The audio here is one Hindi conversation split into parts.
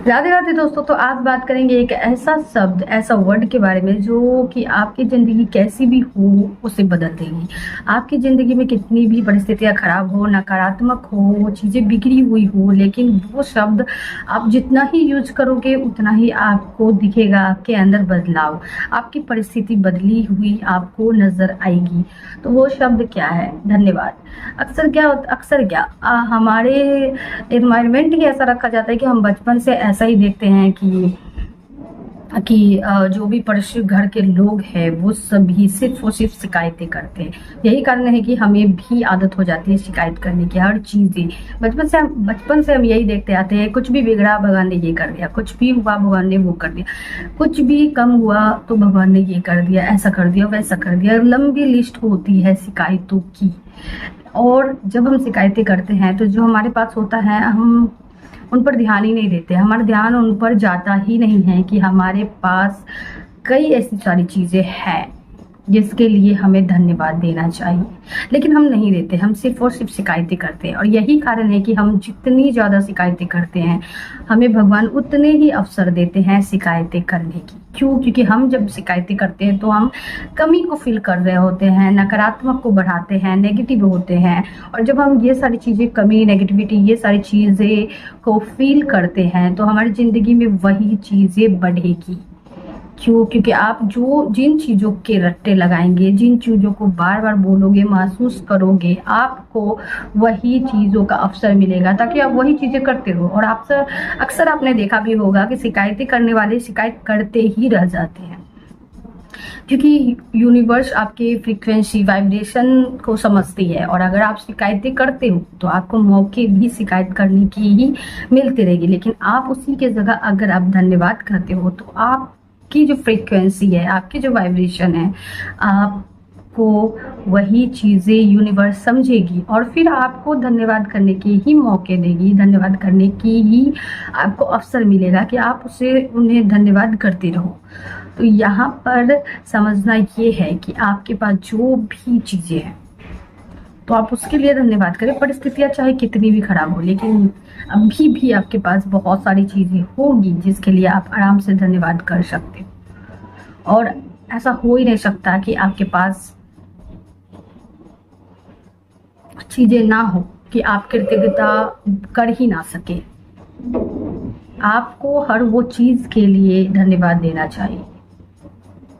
राधे राधे दोस्तों। तो आज बात करेंगे एक ऐसा शब्द, ऐसा वर्ड के बारे में जो कि आपकी ज़िंदगी कैसी भी हो उसे बदल देगी। आपकी ज़िंदगी में कितनी भी परिस्थितियां खराब हो, नकारात्मक हो, चीज़ें बिगड़ी हुई हो, लेकिन वो शब्द आप जितना ही यूज करोगे उतना ही आपको दिखेगा आपके अंदर बदलाव। आपकी परिस्थिति बदली हुई आपको नज़र आएगी। तो वो शब्द क्या है? धन्यवाद। अक्सर क्या हमारे एनवायरनमेंट ही ऐसा रखा जाता है कि हम बचपन से ऐसा ही देखते हैं कि जो भी पड़ोसी घर के लोग हैं वो सभी सिर्फ और सिर्फ शिकायतें करते हैं। यही कारण है कि हमें भी आदत हो जाती है शिकायत करने की हर चीज़ें। बचपन से हम यही देखते आते हैं, कुछ भी बिगड़ा भगवान ने ये कर दिया, कुछ भी हुआ भगवान ने वो कर दिया, कुछ भी कम हुआ तो भगवान ने ये कर दिया, ऐसा कर दिया, वैसा कर दिया। लंबी लिस्ट होती है शिकायतों की। और जब हम शिकायतें करते हैं तो जो हमारे पास होता है हम उन पर ध्यान ही नहीं देते। हमारा ध्यान उन पर जाता ही नहीं है कि हमारे पास कई ऐसी सारी चीज़ें हैं जिसके लिए हमें धन्यवाद देना चाहिए, लेकिन हम नहीं देते। हम सिर्फ और सिर्फ शिकायतें करते हैं। और यही कारण है कि हम जितनी ज़्यादा शिकायतें करते हैं हमें भगवान उतने ही अवसर देते हैं शिकायतें करने की। क्यों? क्योंकि हम जब शिकायतें करते हैं तो हम कमी को फील कर रहे होते हैं, नकारात्मक को बढ़ाते हैं, नेगेटिव होते हैं। और जब हम ये सारी चीज़ें, कमी, नेगेटिविटी, ये सारी चीज़ें को फील करते हैं तो हमारी ज़िंदगी में वही चीज़ें बढ़ेगी। क्यों? क्योंकि आप जिन चीज़ों के रट्टे लगाएंगे, जिन चीज़ों को बार बार बोलोगे, महसूस करोगे, आपको वही चीज़ों का अवसर मिलेगा ताकि आप वही चीज़ें करते रहो। और अक्सर आपने देखा भी होगा कि शिकायतें करने वाले शिकायत करते ही रह जाते हैं, क्योंकि यूनिवर्स आपके फ्रीक्वेंसी, वाइब्रेशन को समझती है। और अगर आप शिकायतें करते हो तो आपको मौके भी शिकायत करने की ही मिलती रहेगी। लेकिन आप उसी के जगह अगर आप धन्यवाद करते हो तो आपकी जो फ्रीक्वेंसी है, आपकी जो वाइब्रेशन है, आपको वही चीज़ें यूनिवर्स समझेगी और फिर आपको धन्यवाद करने के ही मौके देगी, धन्यवाद करने की ही आपको अवसर मिलेगा कि आप उन्हें धन्यवाद करते रहो। तो यहाँ पर समझना ये है कि आपके पास जो भी चीज़ें हैं तो आप उसके लिए धन्यवाद करें। परिस्थितियाँ चाहे कितनी भी खराब हो, लेकिन अभी भी आपके पास बहुत सारी चीज़ें होगी जिसके लिए आप आराम से धन्यवाद कर सकते हो। और ऐसा हो ही नहीं सकता कि आपके पास चीज़ें ना हो कि आप कृतज्ञता कर ही ना सके। आपको हर वो चीज़ के लिए धन्यवाद देना चाहिए,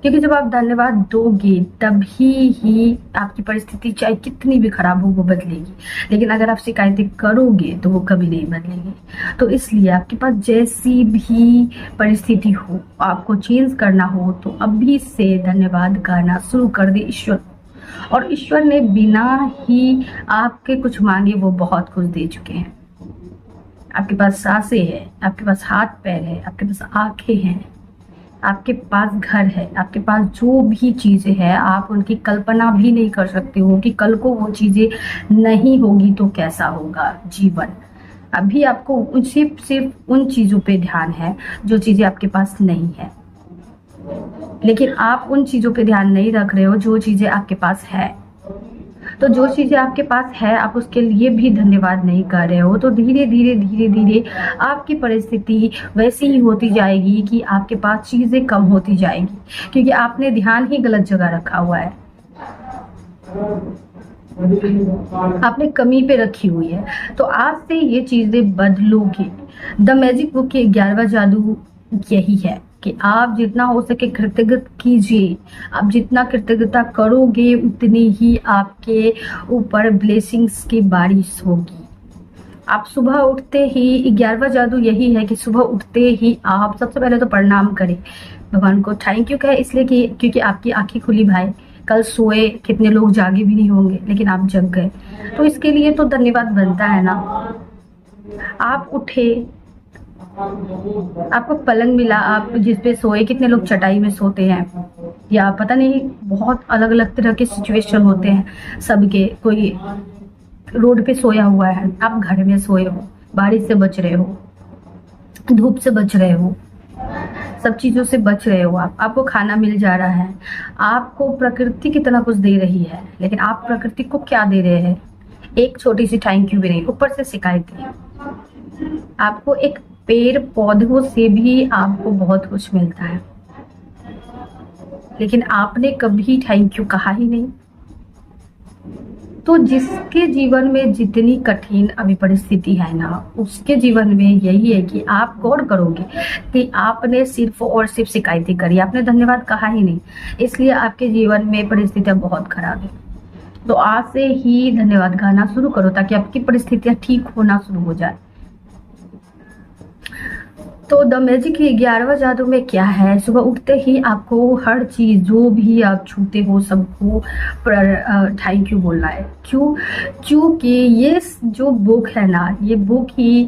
क्योंकि जब आप धन्यवाद दोगे तभी ही आपकी परिस्थिति चाहे कितनी भी खराब हो वो बदलेगी। लेकिन अगर आप शिकायतें करोगे तो वो कभी नहीं बदलेगी। तो इसलिए आपके पास जैसी भी परिस्थिति हो, आपको चेंज करना हो तो अभी से धन्यवाद करना शुरू कर दे ईश्वर। और ईश्वर ने बिना ही आपके कुछ मांगे वो बहुत कुछ दे चुके हैं। आपके पास सांसें हैं, आपके पास हाथ पैर है, आपके पास आंखें हैं, आपके पास घर है, आपके पास जो भी चीज़ें हैं आप उनकी कल्पना भी नहीं कर सकते हो कि कल को वो चीज़ें नहीं होगी तो कैसा होगा जीवन। अभी आपको सिर्फ उन चीज़ों पे ध्यान है जो चीज़ें आपके पास नहीं है, लेकिन आप उन चीज़ों पे ध्यान नहीं रख रहे हो जो चीज़ें आपके पास है। तो जो चीज़ें आपके पास है आप उसके लिए भी धन्यवाद नहीं कर रहे हो। तो धीरे धीरे आपकी परिस्थिति वैसी ही होती जाएगी कि आपके पास चीज़ें कम होती जाएगी, क्योंकि आपने ध्यान ही गलत जगह रखा हुआ है, आपने कमी पे रखी हुई है। तो आज से ये चीज़ें बदलोगे। द मैजिक बुक के 11वां जादू यही है कि आप जितना हो सके कृतज्ञ कीजिए। आप जितना कृतज्ञता करोगे उतनी ही आपके ऊपर ब्लेसिंग्स की बारिश होगी। आप सुबह उठते ही, 11वां जादू यही है कि सुबह उठते ही आप सबसे पहले तो प्रणाम करें, भगवान को थैंक यू कहें, इसलिए कि क्योंकि आपकी आंखें खुली भाई। कल सोए, कितने लोग जागे भी नहीं होंगे लेकिन आप जग गए, तो इसके लिए तो धन्यवाद बनता है ना। आप उठे, आपको पलंग मिला, आप जिस पे सोए, कितने लोग चटाई में सोते हैं या पता नहीं, बहुत अलग अलग तरह के सिचुएशन होते हैं सबके। कोई रोड पे सोया हुआ है, आप घर में सोए हो, बारिश से बच रहे हो, धूप से बच रहे हो, सब चीज़ों से बच रहे हो। आपको खाना मिल जा रहा है, आपको प्रकृति की तरह कुछ दे रही है, लेकिन आप प्रकृति को क्या दे रहे हैं? एक छोटी सी थैंक यू भी नहीं, ऊपर से शिकायत है। आपको एक पेड़ पौधों से भी आपको बहुत कुछ मिलता है, लेकिन आपने कभी थैंक यू कहा ही नहीं। तो जिसके जीवन में जितनी कठिन अभी परिस्थिति है ना, उसके जीवन में यही है कि आप गौर करोगे कि आपने सिर्फ और सिर्फ शिकायतें करी, आपने धन्यवाद कहा ही नहीं, इसलिए आपके जीवन में परिस्थितियां बहुत खराब है। तो आज से ही धन्यवाद कहना शुरू करो ताकि आपकी परिस्थितियां ठीक होना शुरू हो जाए। तो द मैजिक 11वां जादू में क्या है, सुबह उठते ही आपको हर चीज जो भी आप छूते हो सबको थैंक यू बोलना है। क्यों? क्योंकि ये जो बुक है ना, ये बुक ही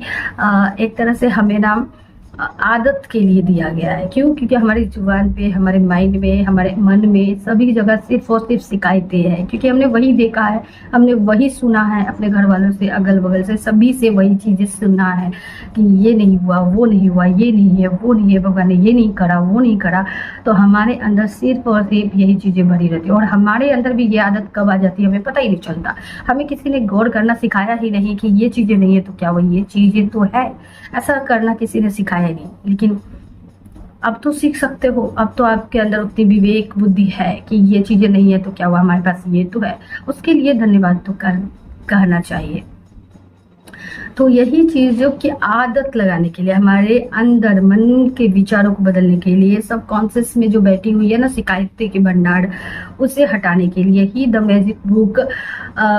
एक तरह से हमें ना आदत के लिए दिया गया है। क्यों? क्योंकि हमारी जुबान पे, हमारे माइंड में, हमारे मन में सभी जगह सिर्फ और सिर्फ शिकायतें हैं, क्योंकि हमने वही देखा है, हमने वही सुना है, अपने घर वालों से, अगल बगल से, सभी से वही चीजें सुना है कि ये नहीं हुआ, वो नहीं हुआ, ये नहीं है, वो नहीं है, भगवान ने ये नहीं करा, वो नहीं करा। तो हमारे अंदर सिर्फ और सिर्फ यही चीजें भरी रहती है, और हमारे अंदर भी ये आदत कब आ जाती है हमें पता ही नहीं चलता। हमें किसी ने गौर करना सिखाया ही नहीं कि ये चीजें नहीं है तो क्या हुआ, ये चीजें तो है, ऐसा करना किसी ने सिखाया नहीं। लेकिन अब तो सीख सकते हो, अब तो आपके अंदर उतनी विवेक बुद्धि है कि ये चीजें नहीं है तो क्या हुआ, हमारे पास ये तो है, उसके लिए धन्यवाद तो कहना चाहिए। तो यही चीजों की आदत लगाने के लिए, हमारे अंदर मन के विचारों को बदलने के लिए, सब कॉन्शियस में जो बैठी हुई है ना शिकायतें के भंडार, उसे हटाने के लिए ही द मैजिक बुक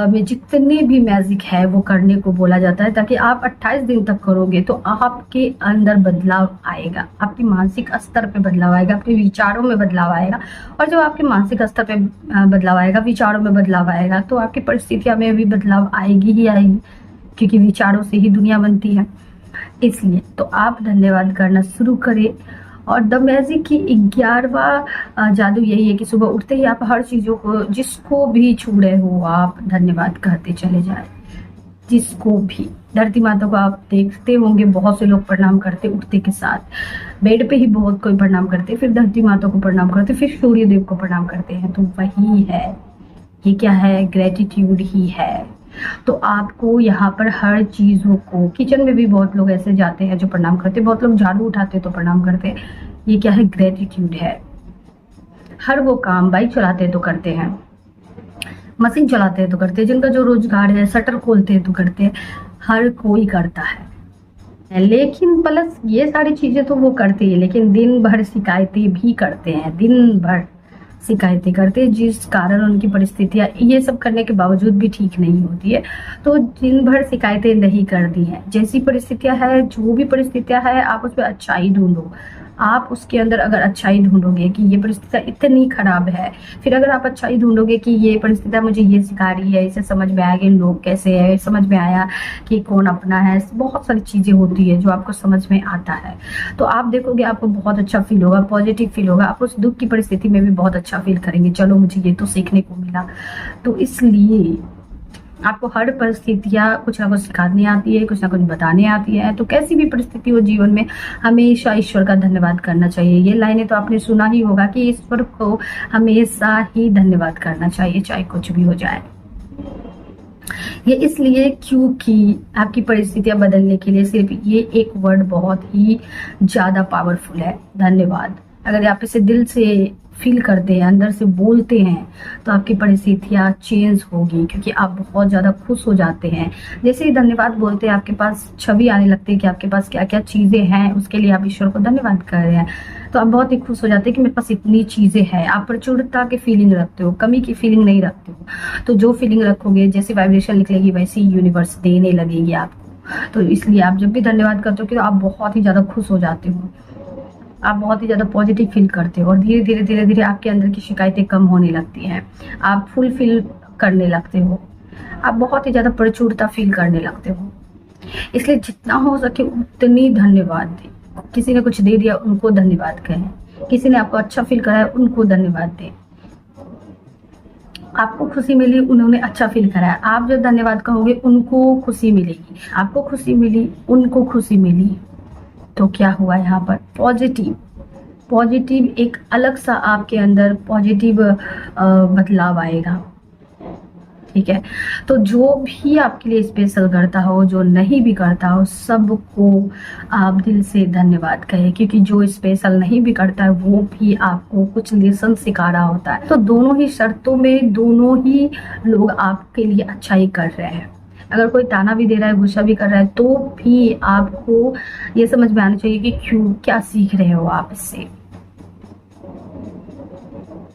में जितने भी मैजिक है वो करने को बोला जाता है, ताकि आप 28 दिन तक करोगे तो आपके अंदर बदलाव आएगा, आपके मानसिक स्तर पे बदलाव आएगा, आपके विचारों में बदलाव आएगा। और जब आपके मानसिक स्तर पे बदलाव आएगा, विचारों में बदलाव आएगा, तो आपकी परिस्थितियों में भी बदलाव आएगी ही आएगी, क्योंकि विचारों से ही दुनिया बनती है। इसलिए तो आप धन्यवाद करना शुरू करें। और द मैजिक की 11वां जादू यही है कि सुबह उठते ही आप हर चीजों को, जिसको भी छू रहे हो, आप धन्यवाद कहते चले जाए। जिसको भी, धरती माता को आप देखते होंगे बहुत से लोग प्रणाम करते उठते के साथ, बेड पे ही बहुत कोई प्रणाम करते, फिर धरती माता को प्रणाम करते, फिर सूर्य देव को प्रणाम करते हैं। तो वही है, ये क्या है, ग्रेटिट्यूड ही है। तो आपको यहाँ पर हर चीजों को, किचन में भी बहुत लोग ऐसे जाते हैं जो प्रणाम करते, बहुत लोग झाड़ू उठाते तो प्रणाम करते, ये क्या है, ग्रेटिट्यूड है। हर वो काम, बाइक चलाते तो करते हैं, मशीन चलाते हैं तो करते हैं, जिनका जो रोजगार है, शटर खोलते हैं तो करते हैं, हर कोई करता है। लेकिन प्लस ये सारी चीजें तो वो करते हैं, लेकिन दिन भर शिकायतें भी करते हैं, दिन भर शिकायतें करते हैं, जिस कारण उनकी परिस्थितियां ये सब करने के बावजूद भी ठीक नहीं होती है। तो दिन भर शिकायतें नहीं कर दी हैं, जैसी परिस्थितियां है, जो भी परिस्थितियां है, आप उसमें अच्छाई ढूंढो। आप उसके अंदर अगर अच्छाई ढूंढोगे कि ये परिस्थितियां इतनी खराब है, फिर अगर आप अच्छाई ढूंढोगे कि ये परिस्थितियां मुझे ये सिखा रही है, इसे समझ में आया कि लोग कैसे है, समझ में आया कि कौन अपना है, बहुत सारी चीजें होती है जो आपको समझ में आता है, तो आप देखोगे आपको बहुत अच्छा फील होगा, पॉजिटिव फील होगा, आप उस दुख की परिस्थिति में भी बहुत अच्छा फील करेंगे, चलो मुझे ये तो सीखने को मिला। तो इसलिए आपको हर परिस्थितियां कुछ ना कुछ सिखाने आती है, कुछ ना कुछ बताने आती है। तो कैसी भी परिस्थिति हो जीवन में, हमेशा ईश्वर का धन्यवाद करना चाहिए। ये लाइनें तो आपने सुना ही होगा कि ईश्वर को हमेशा ही धन्यवाद करना चाहिए, चाहे कुछ भी हो जाए। ये इसलिए क्योंकि आपकी परिस्थितियां बदलने के लिए सिर्फ ये एक वर्ड बहुत ही ज्यादा पावरफुल है, धन्यवाद। अगर आप इसे दिल से फील करते हैं, अंदर से बोलते हैं, तो आपकी परिस्थितियां चेंज होगी, क्योंकि आप बहुत ज्यादा खुश हो जाते हैं। जैसे ही धन्यवाद बोलते हैं, आपके पास छवि आने लगती है कि आपके पास क्या क्या चीजें हैं, उसके लिए आप ईश्वर को धन्यवाद कर रहे हैं। तो आप बहुत ही खुश हो जाते हैं कि मेरे पास इतनी चीजें हैं। आप प्रचुरता की फीलिंग रखते हो, कमी की फीलिंग नहीं रखते हो। तो जो फीलिंग रखोगे, जैसी वाइब्रेशन निकलेगी, वैसी यूनिवर्स देने लगेगी आपको। तो इसलिए आप जब भी धन्यवाद करते हो, कि आप बहुत ही ज्यादा खुश हो जाते हो, आप बहुत ही ज्यादा पॉजिटिव फील करते हो, और धीरे धीरे धीरे धीरे आपके अंदर की शिकायतें कम होने लगती हैं, आप फुल फील करने लगते हो, आप बहुत ही ज्यादा प्रचुरता फील करने लगते हो। इसलिए जितना हो सके उतनी धन्यवाद दें। किसी ने कुछ दे दिया, उनको धन्यवाद कहें। किसी ने आपको अच्छा फील कराया, उनको धन्यवाद दें। आपको खुशी मिली, उन्होंने अच्छा फील कराया, आप जब धन्यवाद कहोगे उनको खुशी मिलेगी। आपको खुशी मिली, उनको खुशी मिली, तो क्या हुआ यहाँ पर, पॉजिटिव एक अलग सा आपके अंदर पॉजिटिव बदलाव आएगा। ठीक है। तो जो भी आपके लिए स्पेशल करता हो, जो नहीं भी करता हो, सबको आप दिल से धन्यवाद कहें, क्योंकि जो स्पेशल नहीं भी करता है वो भी आपको कुछ लेसन सिखा रहा होता है। तो दोनों ही शर्तों में दोनों ही लोग आपके लिए अच्छा ही कर रहे हैं। अगर कोई ताना भी दे रहा है, गुस्सा भी कर रहा है, तो भी आपको ये समझ में आना चाहिए कि क्यों, क्या सीख रहे हो आप इससे।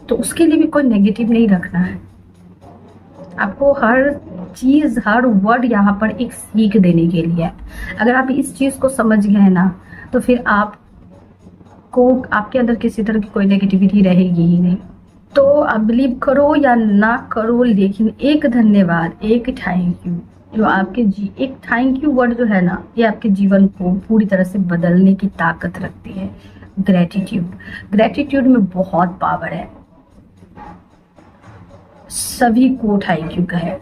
तो उसके लिए भी कोई नेगेटिव नहीं रखना है। आपको हर चीज, हर वर्ड यहाँ पर एक सीख देने के लिए है। अगर आप इस चीज को समझ गए ना, तो फिर आपको, आपके अंदर किसी तरह की कोई नेगेटिविटी रहेगी ही नहीं। तो आप बिलीव करो या ना करो, लेकिन एक धन्यवाद, एक थैंक यू, जो आपके एक थैंक यू वर्ड जो है ना, ये आपके जीवन को पूरी तरह से बदलने की ताकत रखती है। ग्रेटिट्यूड में बहुत पावर है। सभी को थैंक यू कहे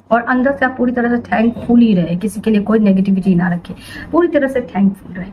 और अंदर से आप पूरी तरह से थैंकफुल ही रहे, किसी के लिए कोई नेगेटिविटी ना रखे, पूरी तरह से थैंकफुल रहे।